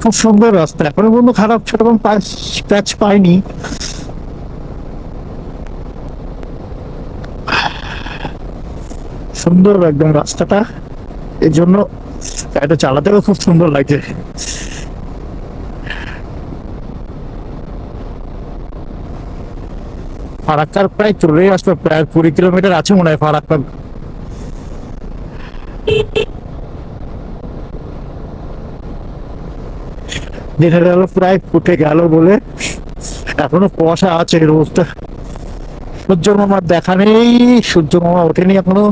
খুব সুন্দর রাস্তা, এখনো পর্যন্ত খারাপ সেরকম প্যাচ পাইনি। সুন্দর একদম রাস্তাটা, এর জন্য এটা চালাতেও খুব সুন্দর লাগছে। ফারাক্কার প্রায় চলে আসলো, প্রায় 20 কিলোমিটার আছে মনে হয় ফারাক্কা। দিনের আলো প্রায় ফুটে গেল বলে এখনো কুয়াশা আছে। রোদটা, সূর্য মামার দেখা নেই, সূর্য মামা ওঠেনি এখনো।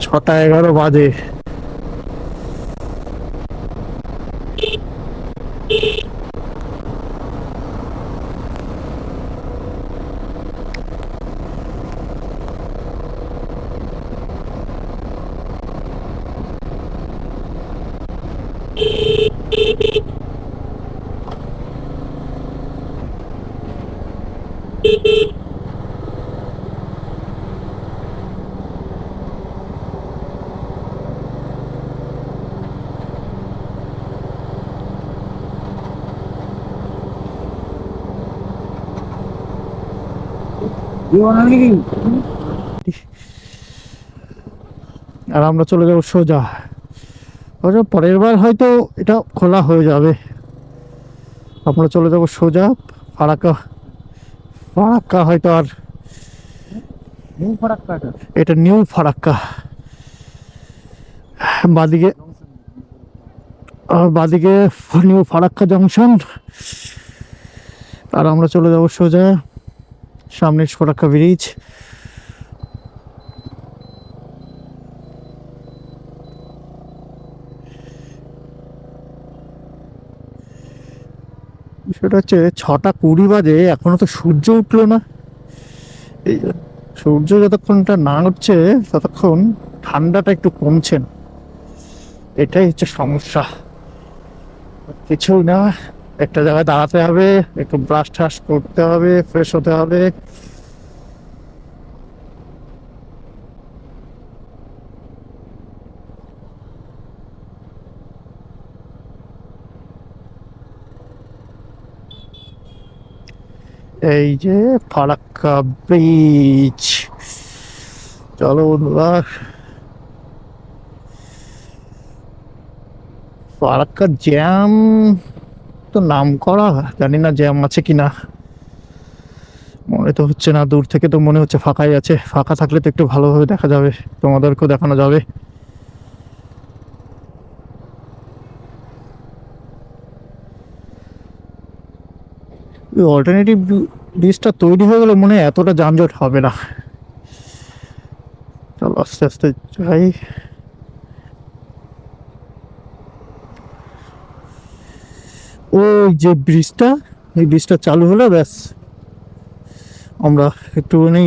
6টা 11 বাজে। আর আমরা চলে যাবো সোজা। পরের বার হয়তো এটা খোলা হয়ে যাবে। আমরা চলে যাবো সোজা ফারাক্কা। ফারাক্কা হয়তো আর, এটা নিউ ফারাক্কা। বাদিকে, বাদিকে নিউ ফারাক্কা জংশন। আর আমরা চলে যাবো সোজা সামনে ফারাক্কা ব্রিজ। সেটা হচ্ছে 6টা 20 বাজে, এখনো তো সূর্য উঠলো না। এই সূর্য যতক্ষণটা না উঠছে ততক্ষণ ঠান্ডাটা একটু কমছে না, এটাই হচ্ছে সমস্যা। কিছু না, একটা জায়গায় দাঁড়াতে হবে, একটু ব্রাশ টাশ করতে হবে, ফ্রেশ হতে হবে। এই যে ফারাক্কা ব্রিজ, চলো বন্ধুরা। ফারাক্কা জ্যাম তো নাম করা, জানি না জ্যাম আছে কিনা, মনে তো হচ্ছে না। দূর থেকে তো মনে হচ্ছে ফাঁকাই আছে, ফাঁকা থাকলে তো একটু ভালোভাবে দেখা যাবে, তোমাদেরকেও দেখানো যাবে। অল্টারনেটিভ ব্রিজটা তৈরি হয়ে গেলে মনে হয় এতটা যানজট হবে না। চলো আস্তে আস্তে যাই। ওই যে ব্রিজটা, এই ব্রিজটা চালু হলে ব্যাস আমরা একটুখানি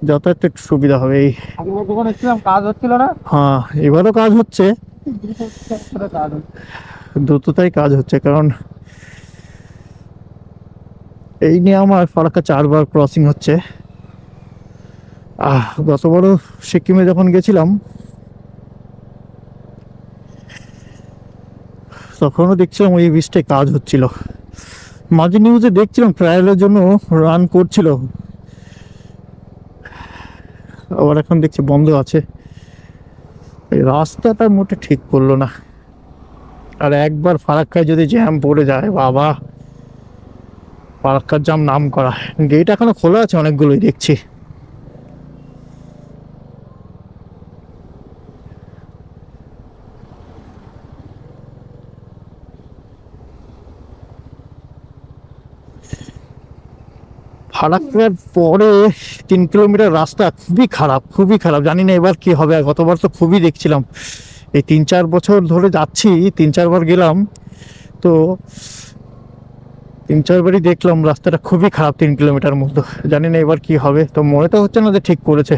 যাতায়াতে একটু সুবিধা হবে। এই যখন এসেছিলাম কাজ হচ্ছিল না। হ্যাঁ, এবারও কাজ হচ্ছে, দ্রুততাই কাজ হচ্ছে, কারণ এই নিয়ে আমার ফারাক্কা 4বার ক্রসিং হচ্ছে। গতবারও সিকিমে যখন গেছিলাম তখনও দেখছিলাম ওই ব্রিজটায় কাজ হচ্ছিল। মাঝে নিউজে দেখছিলাম ট্রায়ালের জন্য রান করছিল, আবার এখন দেখছি বন্ধ আছে। এই রাস্তাটা মোটে ঠিক করলো না। আর একবার ফারাক্কায় যদি জ্যাম পড়ে যায় বাবা, ফারাক্কার জ্যাম নাম করা। গেট এখনো খোলা আছে অনেকগুলোই দেখছি। ফারাক্কার পরে 3 কিলোমিটার রাস্তা খুবই খারাপ, খুবই খারাপ, জানি না এবার কি হবে। গতবার তো খুবই দেখছিলাম, এই 3-4 বছর ধরে যাচ্ছি, 3-4 বার গেলাম, তো 3-4 বারই দেখলাম রাস্তাটা খুবই খারাপ 3 কিলোমিটার মতো। জানি না এবার কি হবে, তো মনে তো হচ্ছে না যে ঠিক করেছে।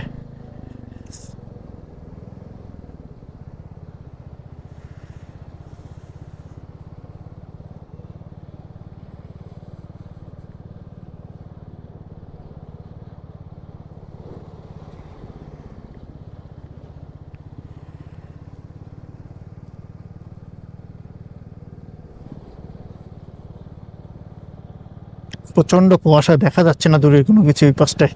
প্রচন্ড কুয়াশা, দেখা যাচ্ছে না দূরের কোনো কিছু এই পাশটায়।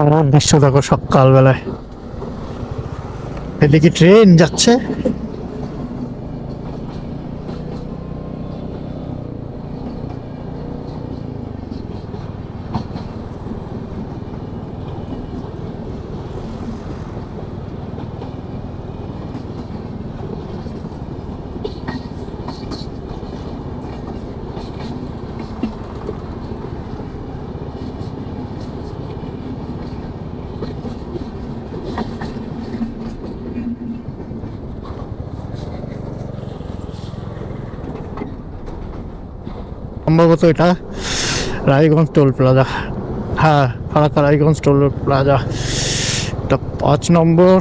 আমার দৃশ্য দেখো সকালবেলায়, এদিকে ট্রেন যাচ্ছে। সম্ভবত এটা রায়গঞ্জ টোল প্লাজা। হ্যাঁ, ফারাক্কা রায়গঞ্জ টোল প্লাজা। এটা 5 নম্বর।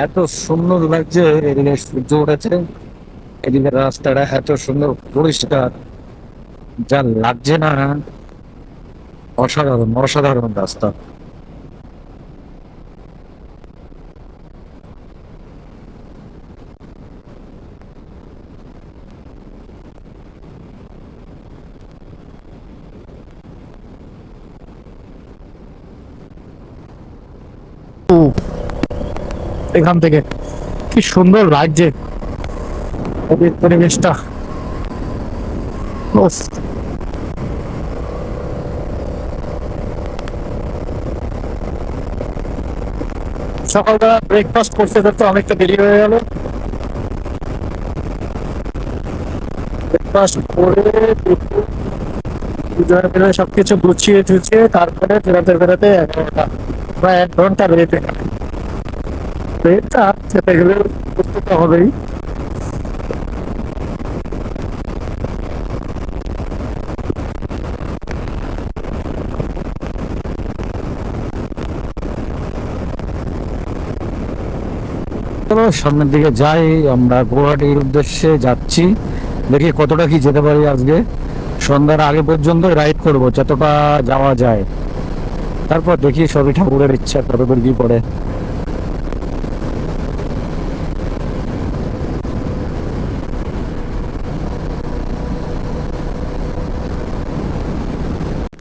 এত সুন্দর লাগছে, এদিকে সূর্য উঠেছে, এদিকে রাস্তাটা এত সুন্দর পরিষ্কার, যা লাগছে না, অসাধারণ অসাধারণ রাস্তা। ও, এখান থেকে কি সুন্দর লাগছে ওদের পরিবেশটা। উফ। সকালবেলা ব্রেকফাস্ট করতে করতে অনেকটা দেরি হয়ে গেল। ব্রেকফাস্ট করে দুজনে মিলে সবকিছু গুছিয়ে টুছিয়ে তারপরে বেরোতে বেরোতে 11টা, প্রায় 1 ঘন্টা বেরোতে গেল। ট্রেনটা খেতে গেলে বুঝতে তো হবেই। চলো সামনের দিকে যাই, আমরা গুয়াহাটির উদ্দেশ্যে যাচ্ছি। দেখি কতটা কি যেতে পারি আজকে। সন্ধ্যার আগে পর্যন্ত রাইড করবো যতটা যাওয়া যায়, তারপর দেখি সবই ঠাকুরের ইচ্ছা কতদূর কি পড়ে।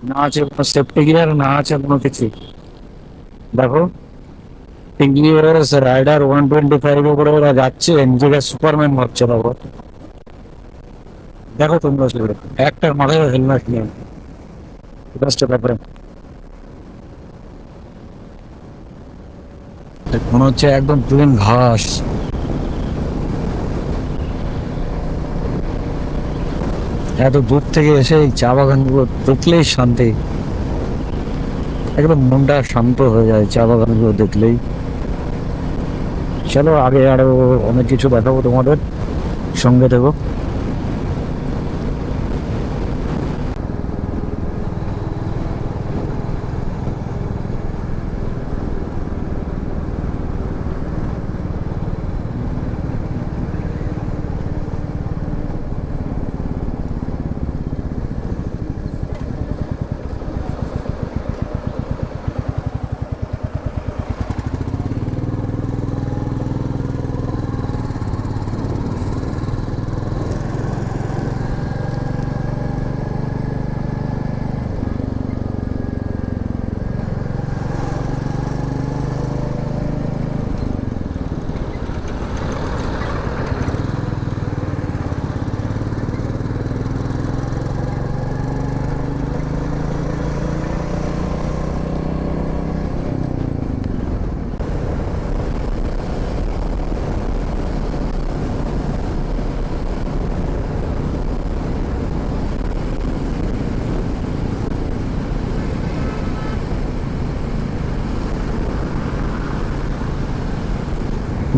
না আছে কোনো সেফটি গিয়ার, না আছে কোনো কিছু। দেখো টিভিএস রাইডার 125 করে ওরা যাচ্ছে, নিজেকে সুপারম্যান ভাবছে বাবা। দেখো তোমরা সেগুলো, একটার মাথায় হেলমেট নেই, জাস্ট ব্যাপারে মনে হচ্ছে একদম প্লেন ঘাস। এত দূর থেকে এসে এই চা বাগানগুলো দেখলেই শান্তি, একদম মনটা শান্ত হয়ে যায় চা বাগানগুলো দেখলেই। চলো আগে আরো অনেক কিছু দেখাবো তোমাদের, সঙ্গে থেকো।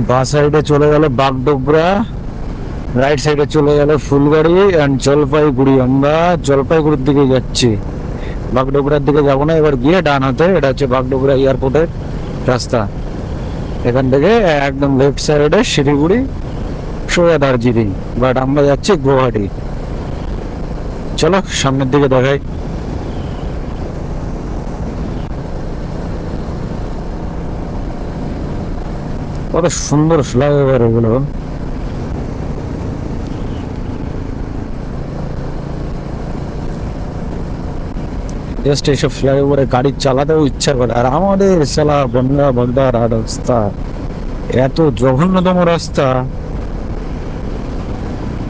বাঁ সাইডে চলে গেল বাগডোগরা, রাইট সাইডে চলে গেল ফুলবাড়ি অ্যান্ড জলপাইগুড়ি। আমরা জলপাইগুড়ির দিকে যাচ্ছি, বাগডোগরার দিকে যাবো না। এবার গিয়ে ডান হাতে, এটা হচ্ছে বাগডোগরা এয়ারপোর্টের রাস্তা। এখান থেকে একদম লেফট সাইডে শিলিগুড়ি, সোজা দার্জিলিং। বাট আমরা যাচ্ছি গুয়াহাটি। চলো সামনের দিকে দেখাই। কত সুন্দর ফ্লাইওভার এগুলো, জাস্ট এইসব ফ্লাইওভারে গাড়ি চালাতেও ইচ্ছা করে। আর আমাদের সালা বনগা বাগদা রাস্তা এত জঘন্যতম রাস্তা,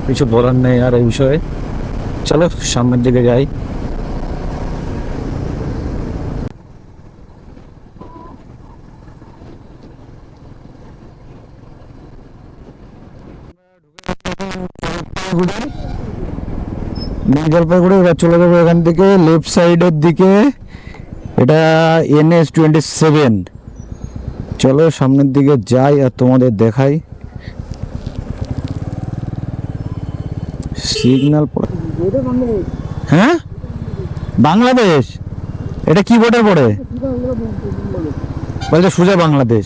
কিছু বলার নেই আর এই বিষয়ে। চলো সামনের দিকে যাই। নিউ জলপাইগুড়ি এবার চলে যাবো এখান থেকে লেফট সাইডের দিকে, এটা NH-27। চলো সামনের দিকে যাই আর তোমাদের দেখাই। সিগন্যাল, হ্যাঁ বাংলাদেশ, এটা কি বোর্ডে পড়ে? বলছে সোজা বাংলাদেশ।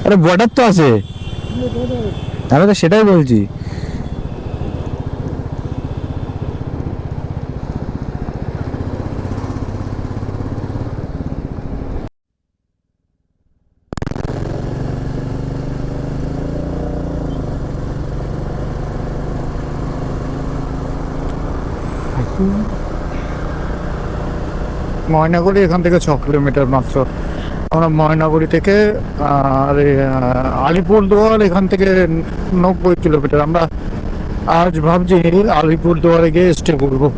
আরে বর্ডার তো আছে, আমি তো সেটাই বলছি। ময়নাগুড়ি এখান থেকে 6 কিলোমিটার মাত্র। আমরা ময়নাগুড়ি থেকে আর আলিপুরদুয়ার এখান থেকে 90 কিলোমিটার। আমরা আজ ভাবছি আলিপুরদুয়ারে গিয়ে স্টে করবো।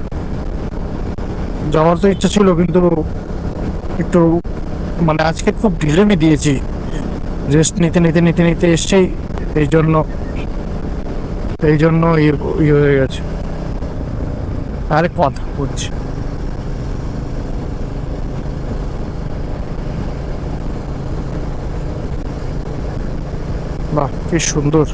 যাওয়ার তো ইচ্ছা ছিল, কিন্তু একটু মানে আজকে খুব ঢিলেমি দিয়েছি, রেস্ট নিতে নিতে নিতে নিতে এসছি। এই জন্য ইয়ে হয়ে গেছে। আরে কথা বলছি, বাহ কি সুন্দর।